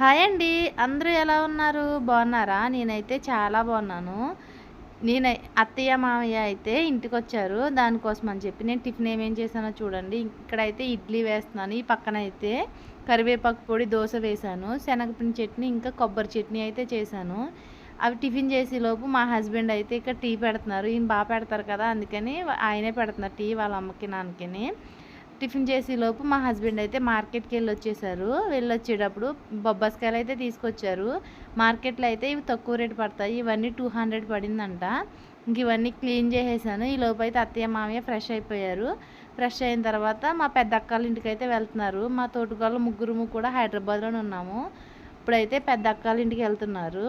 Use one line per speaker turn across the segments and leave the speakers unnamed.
Hi అండి. అందరూ ఎలా ఉన్నారు? బాగున్నారా? నేనైతే చాలా బాగున్నాను. అత్తయ్య, మామయ్య అయితే ఇంటికొచ్చారు. దానికోసం అని చెప్పి నేను టిఫిన్ ఏమేం చేశానో చూడండి. ఇక్కడైతే ఇడ్లీ వేస్తున్నాను. ఈ పక్కనైతే కరివేపాకు పొడి దోస వేశాను. శనగపిండి చట్నీ, ఇంకా కొబ్బరి చట్నీ అయితే చేశాను. అవి టిఫిన్ చేసేలోపు మా హస్బెండ్ అయితే ఇక్కడ టీ పెడుతున్నారు. ఈయన బాగా పెడతారు కదా, అందుకని ఆయనే పెడుతున్నారు టీ వాళ్ళ అమ్మకి, నాన్నకిని. టిఫిన్ చేసేలోపు మా హస్బెండ్ అయితే మార్కెట్కి వెళ్ళొచ్చేటప్పుడు బొబ్బాస్కాయలు అయితే తీసుకొచ్చారు. మార్కెట్లో అయితే ఇవి తక్కువ రేటు పడతాయి. ఇవన్నీ 200 పడిందంట. ఇంక ఇవన్నీ క్లీన్ చేసేసాను. ఈ లోపు అయితే అత్తయ్య, మామయ్య ఫ్రెష్ అయిపోయారు. ఫ్రెష్ అయిన తర్వాత మా పెద్ద అక్కల ఇంటికి అయితే వెళ్తున్నారు. మా తోటికోళ్ళు ముగ్గురు కూడా హైదరాబాద్లోనే ఉన్నాము. ఇప్పుడైతే పెద్ద అక్కల ఇంటికి వెళ్తున్నారు.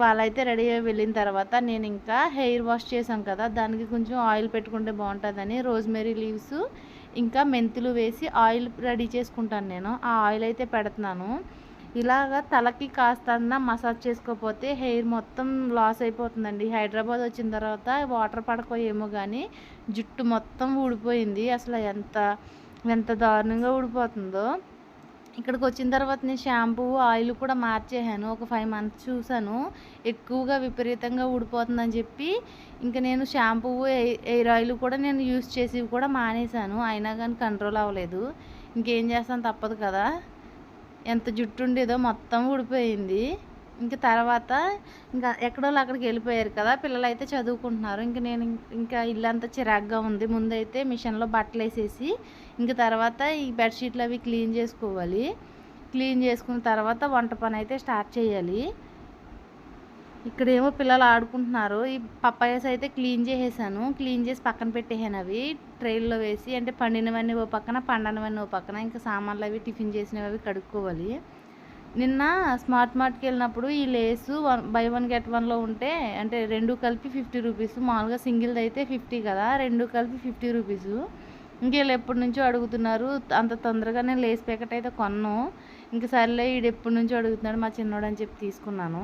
వాళ్ళైతే రెడీ అయ్యి వెళ్ళిన తర్వాత నేను ఇంకా హెయిర్ వాష్ చేశాం కదా, దానికి కొంచెం ఆయిల్ పెట్టుకుంటే బాగుంటుందని రోజ్మెరీ లీవ్స్ ఇంకా మెంతులు వేసి ఆయిల్ రెడీ చేసుకుంటాను. నేను ఆ ఆయిల్ అయితే పెడుతున్నాను. ఇలాగ తలకి కాస్త మసాజ్ చేసుకోకపోతే హెయిర్ మొత్తం లాస్ అయిపోతుందండి. హైదరాబాద్ వచ్చిన తర్వాత వాటర్ పడకపోయేమో కానీ జుట్టు మొత్తం ఊడిపోయింది. అసలు ఎంత ఎంత దారుణంగా ఊడిపోతుందో. ఇక్కడికి వచ్చిన తర్వాత నేను షాంపూ, ఆయిల్ కూడా మార్చేసాను. ఒక 5 మంత్స్ చూసాను, ఎక్కువగా విపరీతంగా ఊడిపోతుందని చెప్పి ఇంకా నేను షాంపూ, ఎయిర్ ఆయిల్ కూడా నేను యూస్ చేసి కూడా మానేశాను. అయినా కానీ కంట్రోల్ అవ్వలేదు. ఇంకేం చేస్తాను, తప్పదు కదా. ఎంత జుట్టు ఉండేదో మొత్తం ఊడిపోయింది. ఇంక తర్వాత ఇంకా ఎక్కడోళ్ళు అక్కడికి వెళ్ళిపోయారు కదా, పిల్లలు అయితే చదువుకుంటున్నారు. ఇంక నేను ఇంకా ఇల్లంతా చిరాగ్గా ఉంది. ముందైతే మిషన్లో బట్టలు వేసేసి ఇంక తర్వాత ఈ బెడ్షీట్లు అవి క్లీన్ చేసుకోవాలి. క్లీన్ చేసుకున్న తర్వాత వంట పని అయితే స్టార్ట్ చేయాలి. ఇక్కడేమో పిల్లలు ఆడుకుంటున్నారు. ఈ పప్పాయస్ అయితే క్లీన్ చేసేసాను. క్లీన్ చేసి పక్కన పెట్టేసాను. అవి ట్రైల్లో వేసి, అంటే పండినవన్నీ ఓ పక్కన, పండనవన్నీ ఓ పక్కన. ఇంకా సామాన్లు అవి టిఫిన్ చేసినవి అవి కడుక్కోవాలి. నిన్న స్మార్ట్ మార్ట్కి వెళ్ళినప్పుడు ఈ లేసు బై 1 గెట్ 1లో ఉంటే, అంటే రెండు కలిపి 50 రూపీస్. మామూలుగా సింగిల్ది అయితే 50 కదా, రెండు కలిపి 50 రూపీసు. ఇంకెళ్ళు ఎప్పటి నుంచో అడుగుతున్నారు. అంత తొందరగా నేను లేస్ ప్యాకెట్ అయితే కొన్నాను. ఇంక సర్లే ఈడు ఎప్పటి నుంచో అడుగుతున్నాడు మా చిన్నోడు అని చెప్పి తీసుకున్నాను.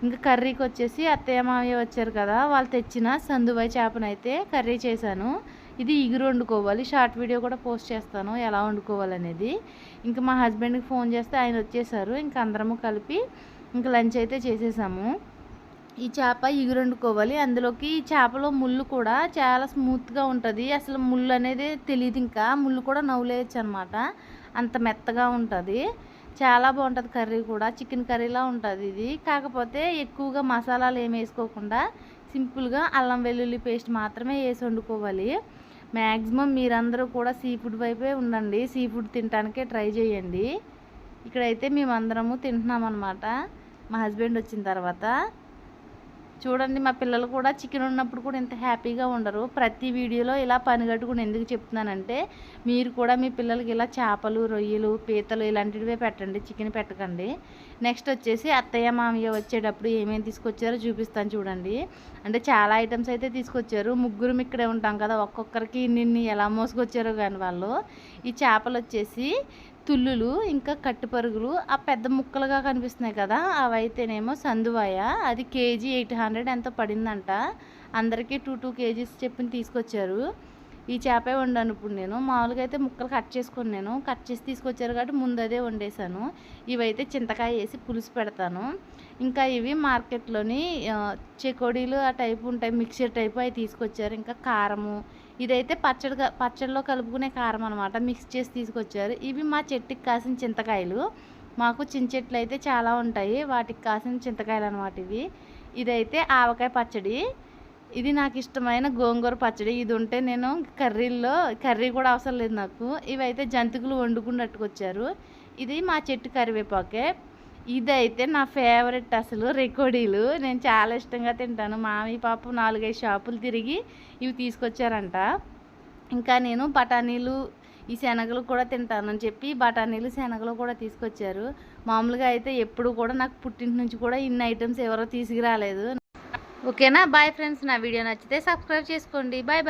ఇంకా కర్రీకి వచ్చేసి అత్తయ్య, మామయ్య వచ్చారు కదా, వాళ్ళు తెచ్చిన సందువై చేపనైతే కర్రీ చేశాను. ఇది ఇగురు వండుకోవాలి. షార్ట్ వీడియో కూడా పోస్ట్ చేస్తాను ఎలా వండుకోవాలనేది. ఇంకా మా హస్బెండ్కి ఫోన్ చేస్తే ఆయన వచ్చేసారు. ఇంకా అందరము కలిపి ఇంకా లంచ్ అయితే చేసేసాము. ఈ చేప ఇగురు వండుకోవాలి. అందులోకి ఈ చేపలో ముళ్ళు కూడా చాలా స్మూత్గా ఉంటుంది. అసలు ముళ్ళు అనేది తెలియదు. ఇంకా ముళ్ళు కూడా నవ్వులేయచ్చు అనమాట, అంత మెత్తగా ఉంటుంది. చాలా బాగుంటుంది కర్రీ కూడా. చికెన్ కర్రీలా ఉంటుంది ఇది. కాకపోతే ఎక్కువగా మసాలాలు ఏమి వేసుకోకుండా సింపుల్గా అల్లం వెల్లుల్లి పేస్ట్ మాత్రమే వేసి వండుకోవాలి. మ్యాక్సిమం మీరందరూ కూడా సీ ఫుడ్ వైపే ఉండండి. సీ ఫుడ్ తినడానికే ట్రై చేయండి. ఇక్కడైతే మేమందరము తింటున్నాం అనమాట మా హస్బెండ్ వచ్చిన తర్వాత. చూడండి, మా పిల్లలు కూడా చికెన్ ఉన్నప్పుడు కూడా ఇంత హ్యాపీగా ఉండరు. ప్రతి వీడియోలో ఇలా పనిగట్టుకుని ఎందుకు చెప్తున్నానంటే, మీరు కూడా మీ పిల్లలకి ఇలా చేపలు, రొయ్యలు, పీతలు ఇలాంటివే పెట్టండి, చికెన్ పెట్టకండి. నెక్స్ట్ వచ్చేసి అత్తయ్య, మామయ్య వచ్చేటప్పుడు ఏమేమి తీసుకొచ్చారో చూపిస్తాను చూడండి. అంటే చాలా ఐటమ్స్ అయితే తీసుకొచ్చారు. ముగ్గురు ఇక్కడే ఉంటాం కదా, ఒక్కొక్కరికి ఇన్ని ఎలా మోసుకొచ్చారో కానీ వాళ్ళు. ఈ చేపలు వచ్చేసి తుల్లులు, ఇంకా కట్టుపరుగులు, ఆ పెద్ద ముక్కలుగా కనిపిస్తున్నాయి కదా, అవైతేనేమో సందువాయ. అది కేజీ 800 ఎంతో పడిందంట. అందరికీ 2 కేజీస్ చెప్పి తీసుకొచ్చారు. ఈ చేపే వండాను ఇప్పుడు నేను. మామూలుగా అయితే ముక్కలు కట్ చేసి తీసుకొచ్చారు కాబట్టి ముందు అదే వండేసాను. ఇవైతే చింతకాయ వేసి పులుసు పెడతాను. ఇంకా ఇవి మార్కెట్లోని చెకోడీలు ఆ టైపు ఉంటాయి, మిక్చర్ టైపు, అవి తీసుకొచ్చారు. ఇంకా కారము, ఇదైతే పచ్చడిలో కలుపుకునే కారం అనమాట, మిక్స్ చేసి తీసుకొచ్చారు. ఇవి మా చెట్టుకి కాసిన చింతకాయలు. మాకు చెట్లు అయితే చాలా ఉంటాయి, వాటికి కాసిన చింతకాయలు అనమాట ఇవి. ఇదైతే ఆవకాయ పచ్చడి. ఇది నాకు ఇష్టమైన గోంగూర పచ్చడి. ఇది ఉంటే నేను కర్రీ కూడా అవసరం లేదు నాకు. ఇవైతే జంతికలు వండుకున్నట్టుకొచ్చారు. ఇది మా చెట్టు కరివేపాకే. ఇదైతే నా ఫేవరెట్ అసలు, రెకోడీలు. నేను చాలా ఇష్టంగా తింటాను. మామీ పాప 4-5 షాపులు తిరిగి ఇవి తీసుకొచ్చారంట. ఇంకా నేను బఠానీలు, ఈ శనగలు కూడా తింటానని చెప్పి బఠానీలు, శనగలు కూడా తీసుకొచ్చారు. మామూలుగా అయితే ఎప్పుడు కూడా నాకు పుట్టింటి నుంచి కూడా ఇన్ని ఐటమ్స్ ఎవరో తీసుకురాలేదు. ఓకేనా? Bye friends. నా వీడియో నచ్చితే సబ్స్క్రైబ్ చేసుకోండి. Bye bye.